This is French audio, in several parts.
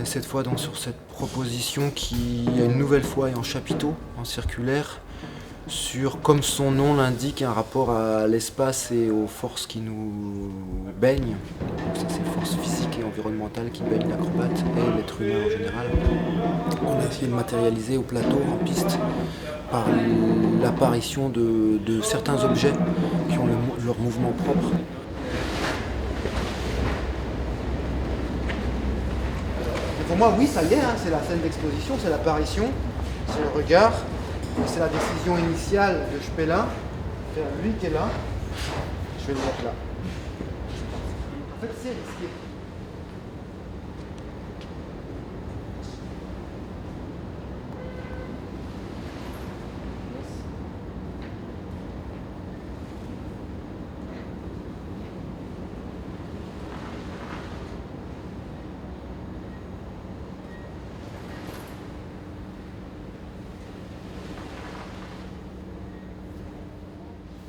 cette fois donc sur cette proposition qui, une nouvelle fois, est en chapiteau, en circulaire, sur, comme son nom l'indique, un rapport à l'espace et aux forces qui nous baignent. Ça, c'est les forces physiques et environnementales qui baignent l'acrobate et l'être humain en général. On a essayé de matérialiser au plateau, en piste, par l'apparition de certains objets qui ont leur mouvement propre. Pour moi, oui, ça y est, hein, c'est la scène d'exposition, c'est l'apparition, c'est le regard, c'est la décision initiale de je fais là, c'est lui qui est là, je vais le mettre là. En fait, c'est risqué.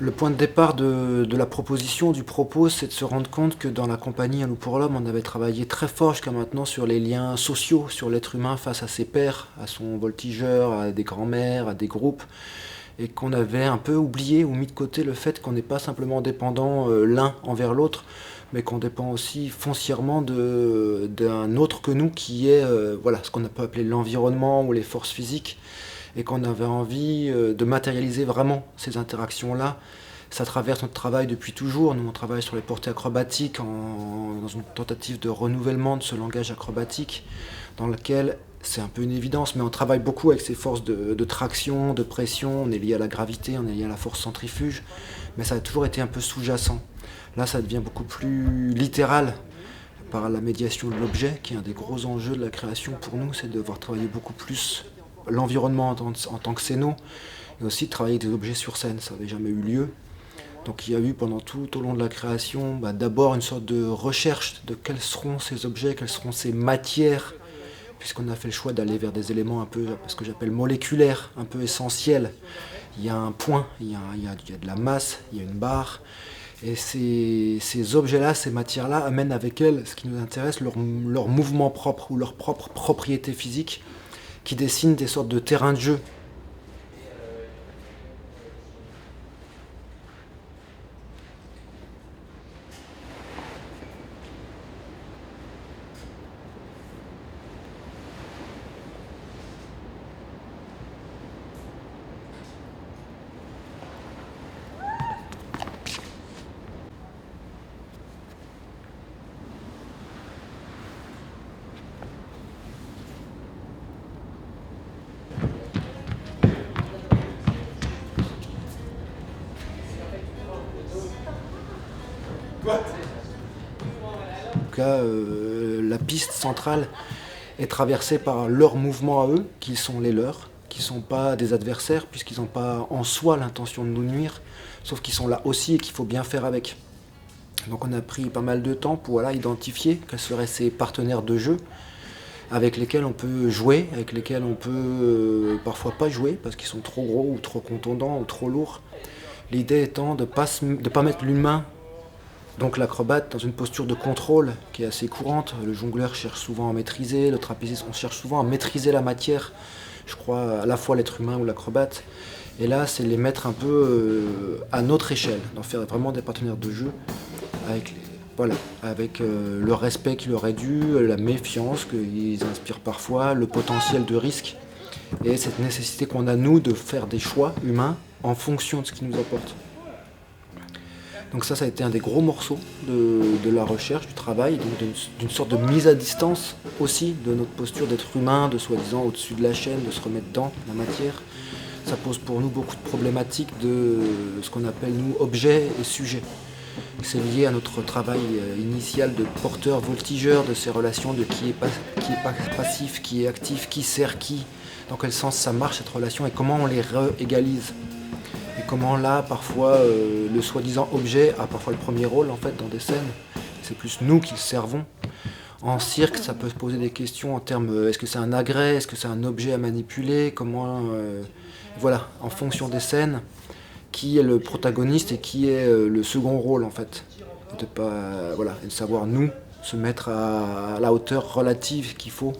Le point de départ de la proposition, du propos, c'est de se rendre compte que dans la compagnie Un loup pour l'homme, on avait travaillé très fort jusqu'à maintenant sur les liens sociaux, sur l'être humain face à ses pairs, à son voltigeur, à des grands-mères, à des groupes, et qu'on avait un peu oublié ou mis de côté le fait qu'on n'est pas simplement dépendant l'un envers l'autre, mais qu'on dépend aussi foncièrement d'un autre que nous qui est voilà, ce qu'on peut appeler l'environnement ou les forces physiques, et qu'on avait envie de matérialiser vraiment ces interactions-là. Ça traverse notre travail depuis toujours. Nous, on travaille sur les portées acrobatiques dans une tentative de renouvellement de ce langage acrobatique dans lequel, c'est un peu une évidence, mais on travaille beaucoup avec ces forces de traction, de pression. On est lié à la gravité, on est lié à la force centrifuge, mais ça a toujours été un peu sous-jacent. Là, ça devient beaucoup plus littéral par la médiation de l'objet, qui est un des gros enjeux de la création pour nous, c'est de devoir travailler beaucoup plus l'environnement en tant que scéno, et aussi de travailler avec des objets sur scène. Ça n'avait jamais eu lieu. Donc il y a eu pendant tout au long de la création d'abord une sorte de recherche de quels seront ces objets, quelles seront ces matières, puisqu'on a fait le choix d'aller vers des éléments un peu, ce que j'appelle moléculaires, un peu essentiels. Il y a un point, il y a de la masse, il y a une barre, et ces objets-là, ces matières-là amènent avec elles, ce qui nous intéresse, leur mouvement propre ou leur propre propriété physique, qui dessinent des sortes de terrains de jeu. En tout cas, la piste centrale est traversée par leurs mouvements à eux, qui sont les leurs, qui ne sont pas des adversaires, puisqu'ils n'ont pas en soi l'intention de nous nuire, sauf qu'ils sont là aussi et qu'il faut bien faire avec. Donc on a pris pas mal de temps pour identifier quels seraient ces partenaires de jeu, avec lesquels on peut jouer, avec lesquels on peut parfois pas jouer, parce qu'ils sont trop gros ou trop contondants ou trop lourds. L'idée étant de ne pas mettre l'humain, donc l'acrobate, dans une posture de contrôle qui est assez courante. Le jongleur cherche souvent à maîtriser, le trapéziste, on cherche souvent à maîtriser la matière, je crois, à la fois l'être humain ou l'acrobate. Et là, c'est les mettre un peu à notre échelle, d'en faire vraiment des partenaires de jeu, avec le respect qu'il aurait dû, la méfiance qu'ils inspirent parfois, le potentiel de risque, et cette nécessité qu'on a, nous, de faire des choix humains en fonction de ce qu'ils nous apportent. Donc ça a été un des gros morceaux de la recherche, du travail, donc d'une sorte de mise à distance aussi de notre posture d'être humain, de soi-disant au-dessus de la chaîne, de se remettre dans la matière. Ça pose pour nous beaucoup de problématiques de ce qu'on appelle, nous, objet et sujet. C'est lié à notre travail initial de porteur-voltigeur, de ces relations de qui est passif, qui est actif, qui sert qui, dans quel sens ça marche cette relation et comment on les réégalise. Et comment là, parfois, le soi-disant objet a parfois le premier rôle en fait dans des scènes. C'est plus nous qui le servons. En cirque, ça peut se poser des questions en termes est-ce que c'est un agrès, est-ce que c'est un objet à manipuler, comment, voilà, en fonction des scènes, qui est le protagoniste et qui est le second rôle en fait. Et de pas, voilà, et de savoir nous se mettre à la hauteur relative qu'il faut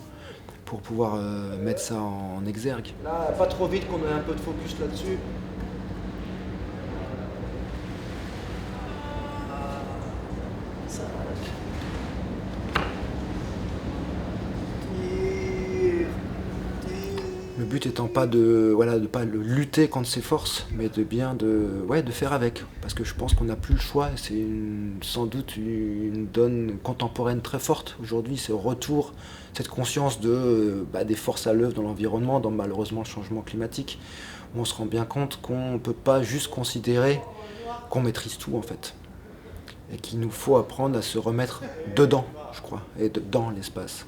pour pouvoir mettre ça en exergue. Là, pas trop vite qu'on ait un peu de focus là-dessus. Le but étant pas de pas lutter contre ses forces, mais de faire avec. Parce que je pense qu'on n'a plus le choix. C'est sans doute une donne contemporaine très forte aujourd'hui. C'est au retour, cette conscience des forces à l'œuvre dans l'environnement, dans malheureusement le changement climatique, où on se rend bien compte qu'on ne peut pas juste considérer qu'on maîtrise tout en fait. Et qu'il nous faut apprendre à se remettre dedans, je crois, et dans l'espace.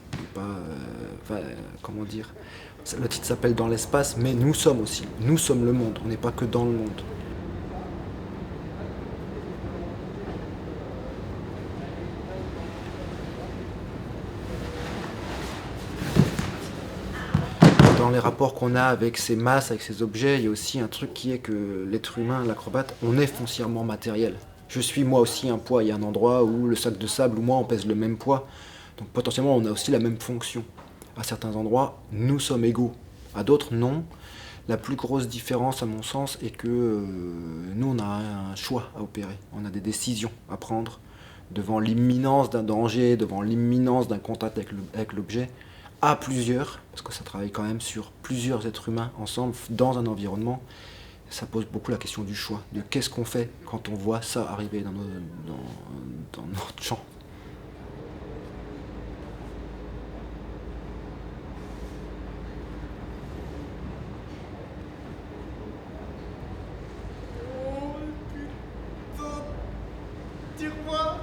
Comment dire, le titre s'appelle Dans l'espace, mais nous sommes aussi. Nous sommes le monde, on n'est pas que dans le monde. Dans les rapports qu'on a avec ces masses, avec ces objets, il y a aussi un truc qui est que l'être humain, l'acrobate, on est foncièrement matériel. Je suis moi aussi un poids, il y a un endroit où le sac de sable ou moi on pèse le même poids, donc potentiellement on a aussi la même fonction. À certains endroits, nous sommes égaux, à d'autres non. La plus grosse différence à mon sens est que nous on a un choix à opérer, on a des décisions à prendre devant l'imminence d'un danger, devant l'imminence d'un contact avec l'objet, à plusieurs, parce que ça travaille quand même sur plusieurs êtres humains ensemble dans un environnement. Ça pose beaucoup la question du choix, de qu'est-ce qu'on fait quand on voit ça arriver dans notre champ. Tire-moi!